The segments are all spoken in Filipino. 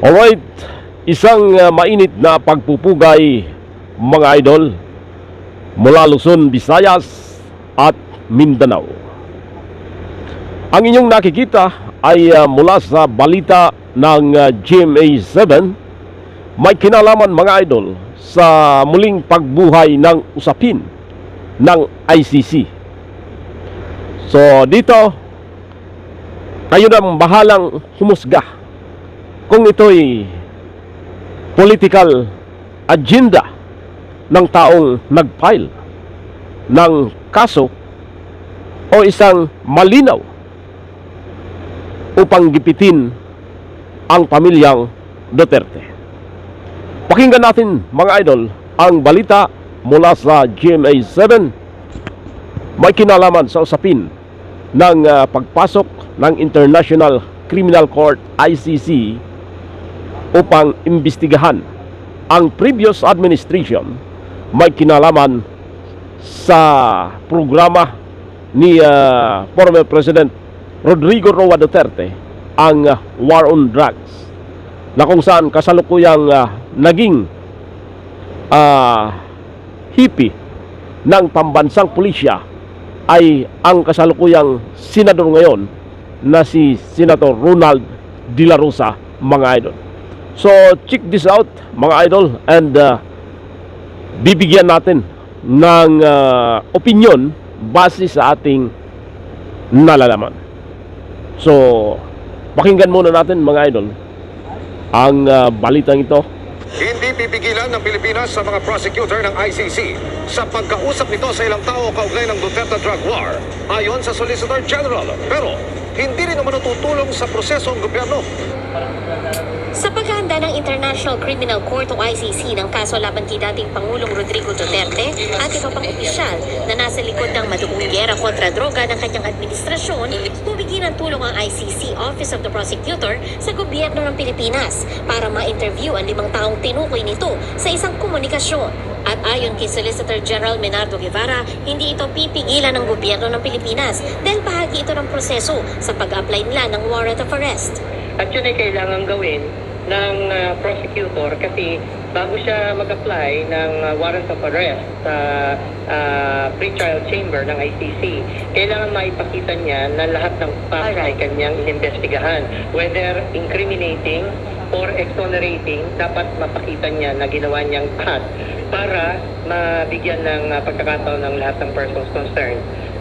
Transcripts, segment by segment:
Alright, isang mainit na pagpupugay mga idol mula Luzon, Visayas at Mindanao. Ang inyong nakikita ay mula sa balita ng GMA7, may kinalaman mga idol sa muling pagbuhay ng usapin ng ICC. So dito, kayo na bahalang humusga kung ito'y political agenda ng taong nag-file ng kaso o isang malinaw upang gipitin ang pamilyang Duterte. Pakinggan natin mga idol ang balita mula sa GMA7. May kinalaman sa usapin ng pagpasok ng International Criminal Court ICC upang imbestigahan ang previous administration. May kinalaman sa programa ni former President Rodrigo Roa Duterte, ang War on Drugs, na kung saan kasalukuyang naging hippie ng pambansang pulisya ay ang kasalukuyang senador ngayon na si Senator Ronald De La Rosa, mga idol. So check this out mga idol, and bibigyan natin ng opinion base sa ating nalalaman. So pakinggan muna natin mga idol ang balitang ito. Hindi pipigilan ng Pilipinas sa mga prosecutor ng ICC sa pagkausap nito sa ilang tao kaugnay ng Duterte drug war, ayon sa Solicitor General. Pero hindi rin naman natutulong sa proseso ng gobyerno. Sa paghahanda ng International Criminal Court o ICC ng kaso laban kay dating Pangulong Rodrigo Duterte at iba pang opisyal na nasa likod ng maduong giyera kontra droga ng kanyang administrasyon, bumigay ng tulong ang ICC Office of the Prosecutor sa gobyerno ng Pilipinas para ma-interview ang 5 taong tinukoy nito sa isang komunikasyon. At ayon kay Solicitor General Menardo Guevara, hindi ito pipigilan ng gobyerno ng Pilipinas dahil bahagi ito ng proseso sa pag-apply nila ng warrant of arrest. At yun ay kailangan gawin ng prosecutor kasi bago siya mag-apply ng warrant of arrest sa pre-trial chamber ng ICC, kailangan maipakita niya na lahat ng facts ay kanyang inimbestigahan. Whether incriminating or exonerating, dapat mapakita niya na ginawa niyang lahat para mabigyan ng pagkakataon ng lahat ng persons concerned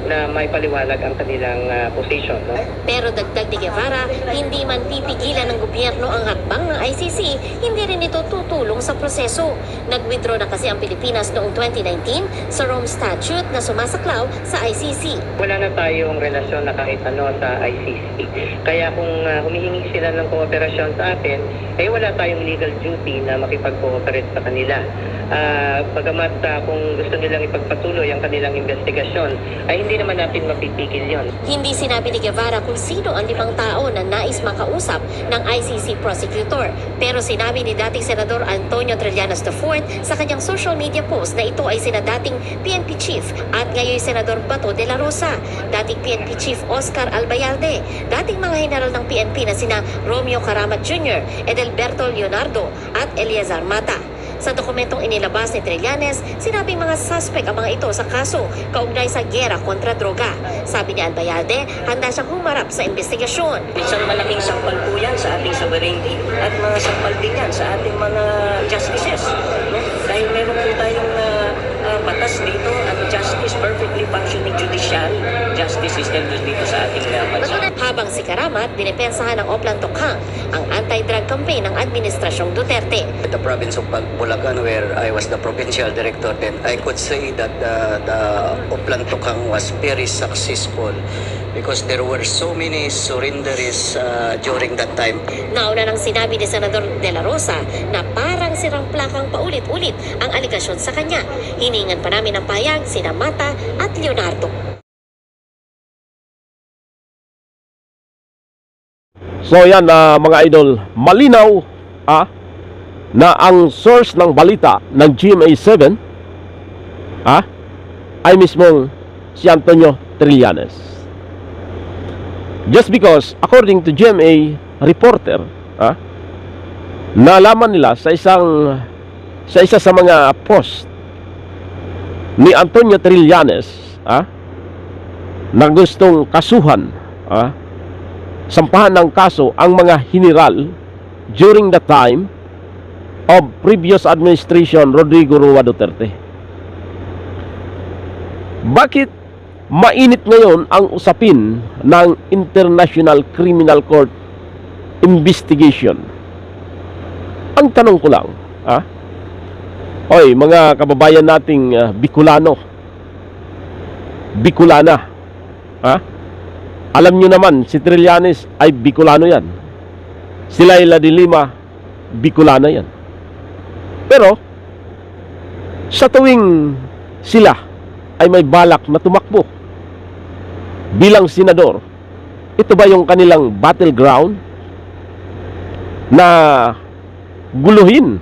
na may paliwanag ang kanilang position. No? Pero dagdag ni Guevara, hindi man pipigilan ng gobyerno ang hakbang ng ICC, hindi rin ito tutulong sa proseso. Nag-withdraw na kasi ang Pilipinas noong 2019 sa Rome Statute na sumasaklaw sa ICC. Wala na tayong relasyon na kahit ano sa ICC. Kaya kung humihingi sila ng kooperasyon sa atin, ay wala tayong legal duty na makipag-cooperate sa kanila. Bagamat kung gusto nilang ipagpatuloy ang kanilang investigasyon, ay hindi naman natin mapipigil yon. Hindi sinabi ni Guevara kung sino ang 5 tao na nais makausap ng ICC prosecutor. Pero sinabi ni dating Senador Antonio Trillanes IV sa kanyang social media post na ito ay sina dating PNP Chief at ngayon Senador Bato de la Rosa, dating PNP Chief Oscar Albayalde, dating mga general ng PNP na sina Romeo Caramat Jr., Edelberto Leonardo at Eleazar Mata. Sa dokumentong inilabas ni Trillanes, sinabing mga suspect ang mga ito sa kaso kaugnay sa giyera kontra droga. Sabi ni Albayalde, handa siyang humarap sa investigasyon. Isang malaking sampal po yan sa ating sovereignty at mga sampal din yan sa ating mga justices. No? Dahil meron po tayong batas dito at justice, perfectly functioning judicial justice system dito sa ating bansa. Habang si Karamat, dinipensahan ng Oplan Tokhang ang anti-drug campaign ng Administrasyong Duterte. At the province of Bulacan, where I was the provincial director, then I could say that the Oplan Tokhang was very successful because there were so many surrenderies during that time. Nauna nang sinabi ni Senador De La Rosa na parang sirang plakang paulit-ulit ang aligasyon sa kanya. Hiningan pa namin ng payag sina Mata at Leonardo. So yan mga idol, malinaw na ang source ng balita ng GMA7 ay mismong si Antonio Trillanes. Just because according to GMA reporter, nalaman nila sa isa sa mga post ni Antonio Trillanes, na gustong kasuhan, sampahan ng kaso ang mga general during the time of previous administration Rodrigo Roa Duterte. Bakit mainit ngayon ang usapin ng International Criminal Court investigation? Ang tanong ko lang, oy, mga kababayan nating Bicolana, alam nyo naman, si Trillanes ay Bicolano yan. Si Laila de Lima, Bicolana yan. Pero, sa tuwing sila ay may balak na tumakbo bilang senador, ito ba yung kanilang battleground na guluhin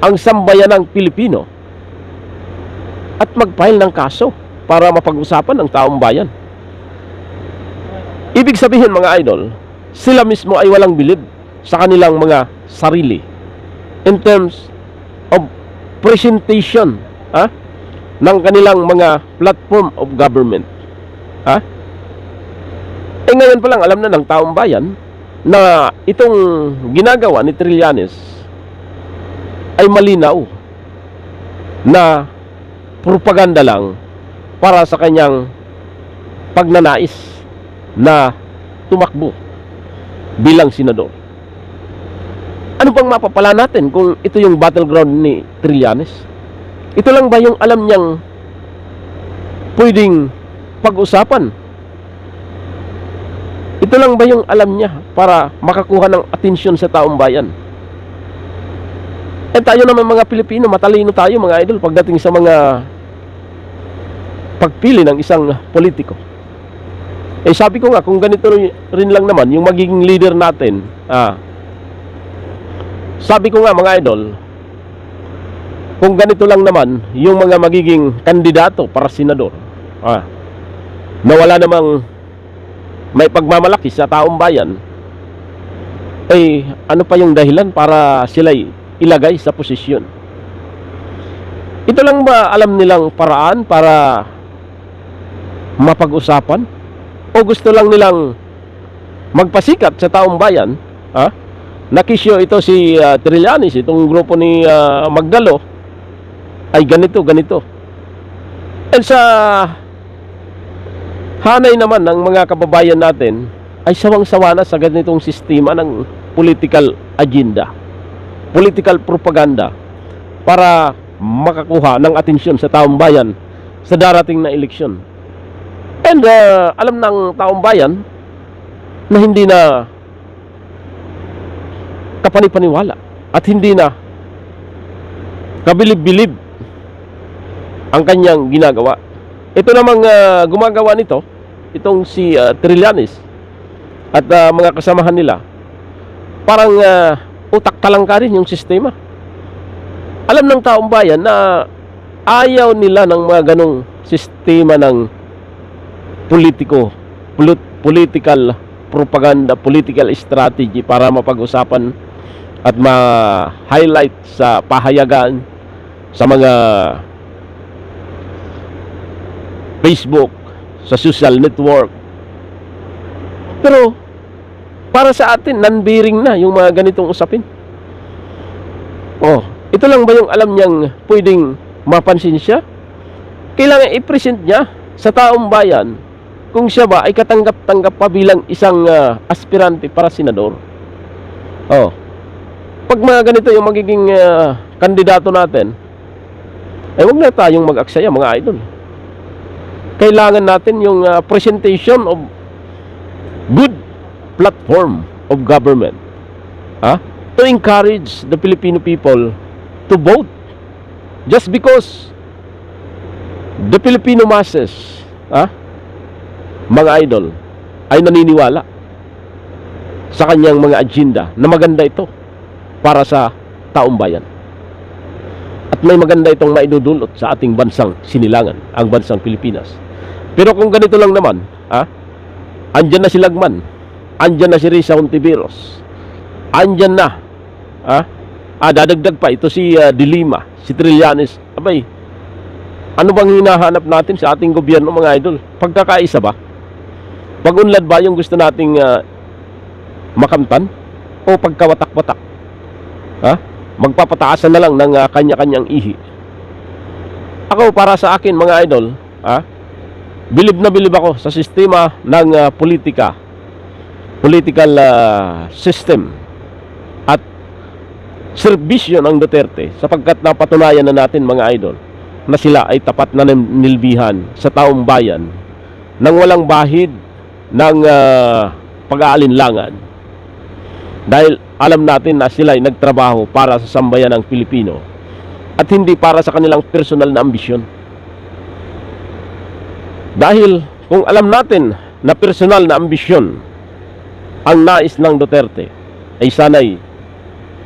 ang sambayanang Pilipino at mag-file ng kaso para mapag-usapan ng taong bayan? Ibig sabihin, mga idol, sila mismo ay walang bilib sa kanilang mga sarili in terms of presentation ng kanilang mga platform of government. Ngayon pa lang alam na ng taong bayan na itong ginagawa ni Trillanes ay malinaw na propaganda lang para sa kanyang pagnanais na tumakbo bilang senador. Ano bang mapapala natin kung ito yung battleground ni Trillanes? Ito lang ba yung alam niyang pwedeng pag-usapan? Ito lang ba yung alam niya para makakuha ng atensyon sa taong bayan? Tayo naman mga Pilipino, matalino tayo mga idol pagdating sa mga pagpili ng isang politiko. Sabi ko nga, kung ganito rin lang naman yung magiging leader natin, sabi ko nga mga idol, kung ganito lang naman yung mga magiging kandidato para senador, na wala namang may pagmamalaki sa taong bayan, ano pa yung dahilan para sila'y ilagay sa posisyon? Ito lang ba alam nilang paraan para mapag-usapan? O gusto lang nilang magpasikat sa taong bayan? Nakisyo ito si Trillanes, itong grupo ni Magdalo ay ganito. And sa hanay naman ng mga kababayan natin ay sawang-sawa na sa ganitong sistema ng political agenda, political propaganda para makakuha ng atensyon sa taong bayan sa darating na eleksyon. And alam ng taong bayan na hindi na kapanipaniwala at hindi na kabilib-bilib ang kanyang ginagawa. Ito namang gumagawa nito, itong si Trillanes at mga kasamahan nila, parang utak talangka rin yung sistema. Alam ng taong bayan na ayaw nila ng mga ganong sistema ng political propaganda, political strategy para mapag-usapan at ma-highlight sa pahayagan sa mga Facebook, sa social network. Pero para sa atin, non-bearing na yung mga ganitong usapin. Ito lang ba yung alam niyang pwedeng mapansin siya? Kailangan i-present niya sa taong bayan kung siya ba ay katanggap-tanggap pa bilang isang aspirante para senador. Pag mga ganito yung magiging kandidato natin, huwag na tayong mag-aksaya mga idol. Kailangan natin yung presentation of good platform of government, to encourage the Filipino people to vote. Just because the Filipino masses, mga idol, ay naniniwala sa kanyang mga agenda na maganda ito para sa taong bayan. At may maganda itong maidudulot sa ating bansang sinilangan, ang bansang Pilipinas. Pero kung ganito lang naman, andyan na si Lagman, andyan na si Risa Hontiveros, andyan na Dadagdag pa ito si De Lima, si Trillanes. Abay, ano bang hinahanap natin sa ating gobyerno, mga idol? Pagkakaisa ba? Pag-unlad ba yung gusto nating makamtan? O pagkawatak-watak? Magpapataasan na lang ng kanya-kanyang ihi. Ako, para sa akin, mga idol, bilib na bilib ako sa sistema ng politika, political system at serbisyo ng Duterte, sapagkat napatunayan na natin, mga idol, na sila ay tapat na nilbihan sa taong bayan nang walang bahid ng pag-aalinlangan, dahil alam natin na sila ay nagtrabaho para sa sambayan ng Pilipino at hindi para sa kanilang personal na ambisyon. Dahil kung alam natin na personal na ambisyon ang nais ng Duterte, ay sanay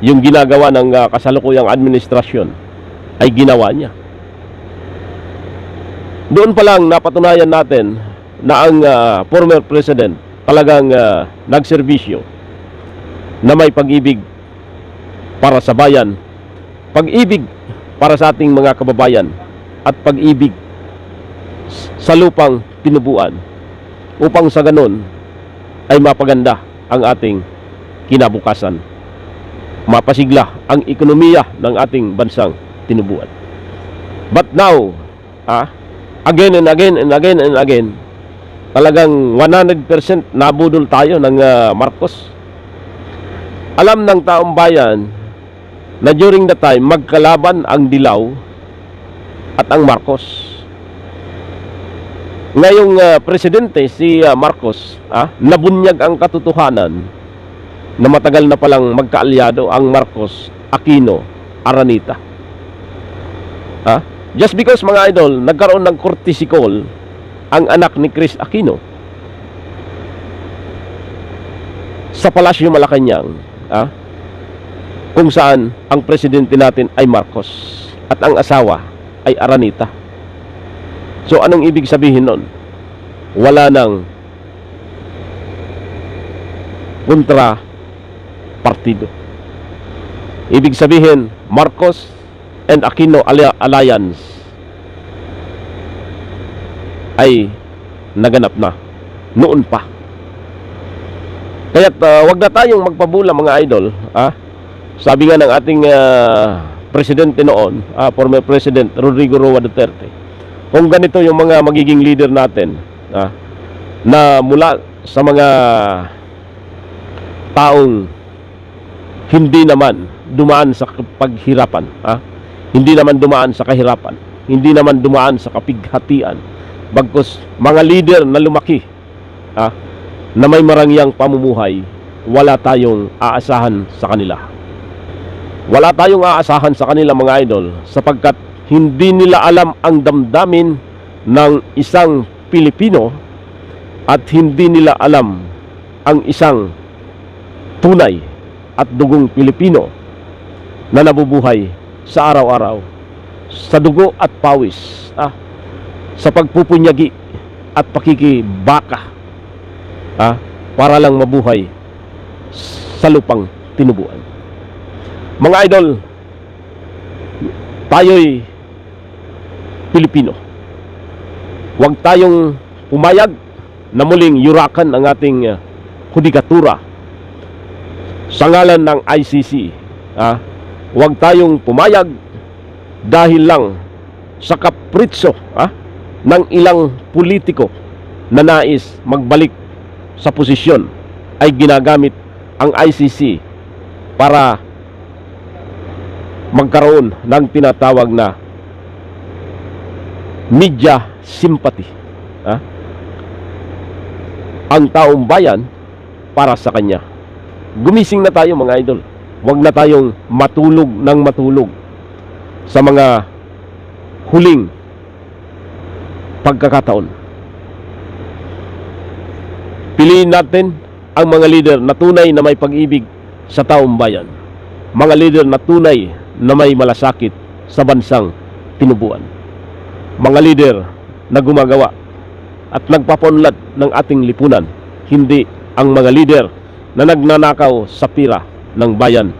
yung ginagawa ng kasalukuyang administrasyon ay ginawa niya. Doon pa lang napatunayan natin na ang former president talagang nagserbisyo, na may pag-ibig para sa bayan, pag-ibig para sa ating mga kababayan, at pag-ibig sa lupang tinubuan, upang sa ganon ay mapaganda ang ating kinabukasan, mapasigla ang ekonomiya ng ating bansang tinubuan. But now, again and again and again and again, talagang 100% nabudol tayo ng Marcos. Alam ng taong bayan na during the time magkalaban ang Dilaw at ang Marcos. Ngayong presidente si Marcos, nabunyag ang katotohanan na matagal na palang magkaalyado ang Marcos, Aquino, Aranita. Just because, mga idol, nagkaroon ng courtesy call ang anak ni Chris Aquino sa Palasyo Malacanang, kung saan ang presidente natin ay Marcos at ang asawa ay Aranita. So anong ibig sabihin nun? Wala nang kontra partido. Ibig sabihin, Marcos and Aquino alliance ay naganap na noon pa. Kaya't wag na tayong magpabula, mga idol. Sabi nga ng ating presidente noon, former President Rodrigo Roa Duterte, kung ganito yung mga magiging leader natin, na mula sa mga taong hindi naman dumaan sa paghirapan, hindi naman dumaan sa kahirapan, hindi naman dumaan sa kapighatian, bagkus mga leader na lumaki, na may marangyang pamumuhay, wala tayong aasahan sa kanila. Wala tayong aasahan sa kanila, mga idol, sapagkat hindi nila alam ang damdamin ng isang Pilipino at hindi nila alam ang isang tunay at dugong Pilipino na nabubuhay sa araw-araw sa dugo at pawis, sa pagpupunyagi at pakikibaka, para lang mabuhay sa lupang tinubuan. Mga idol, tayo'y Pilipino. Huwag tayong pumayag na muling yurakan ang ating hudikatura sa ngalan ng ICC. Huwag tayong pumayag dahil lang sa kapritso ng ilang politiko na nais magbalik sa posisyon, ay ginagamit ang ICC para magkaroon ng tinatawag na media sympathy. Ang taong bayan para sa kanya. Gumising na tayo, mga idol. Huwag na tayong matulog ng matulog sa mga huling pagkakataon. Piliin natin ang mga leader na tunay na may pag-ibig sa taong bayan. Mga leader na tunay na may malasakit sa bansang tinubuan. Mga leader na gumagawa at nagpapaunlad ng ating lipunan. Hindi ang mga leader na nagnanakaw sa pira ng bayan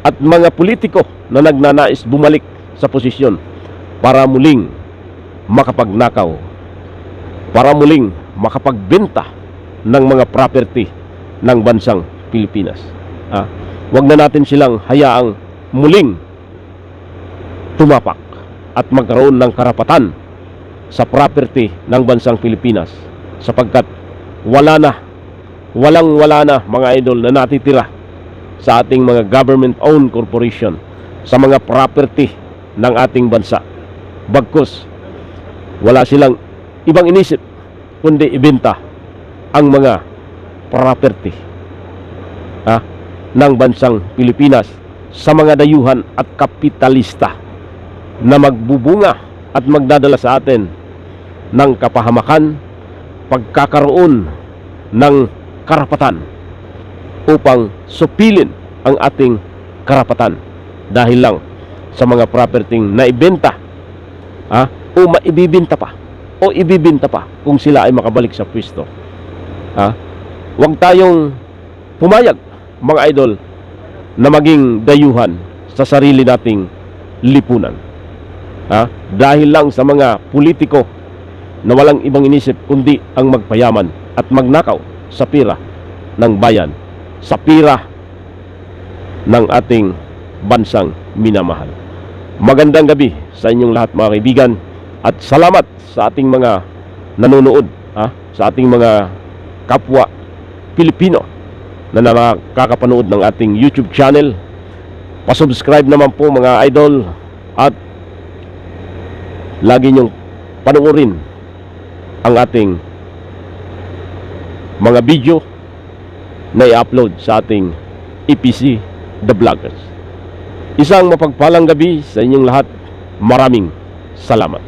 at mga politiko na nagnanais bumalik sa posisyon para muling makapagnakaw, para muling makapagbenta ng mga property ng bansang Pilipinas. Huwag na natin silang hayaang muling tumapak at magkaroon ng karapatan sa property ng bansang Pilipinas, sapagkat wala na mga idol na natitira sa ating mga government-owned corporation, sa mga property ng ating bansa. Bagkus wala silang ibang inisip kundi ibenta ang mga property ng bansang Pilipinas sa mga dayuhan at kapitalista na magbubunga at magdadala sa atin ng kapahamakan, pagkakaroon ng karapatan upang supilin ang ating karapatan dahil lang sa mga property na ibenta o maibibinta pa o ibibinta pa kung sila ay makabalik sa pwesto. Huwag tayong pumayag, mga idol, na maging dayuhan sa sarili nating lipunan dahil lang sa mga politiko na walang ibang inisip kundi ang magpayaman at magnakaw sa pira ng bayan, sa pira ng ating bansang minamahal. Magandang gabi sa inyong lahat, mga kaibigan, at salamat sa ating mga nanonood, sa ating mga kapwa Pilipino na nakakapanood ng ating YouTube channel. Pasubscribe naman po, mga idol, at lagi nyong panoorin ang ating mga video na i-upload sa ating EPC The Vloggers. Isang mapagpalang gabi sa inyong lahat. Maraming salamat.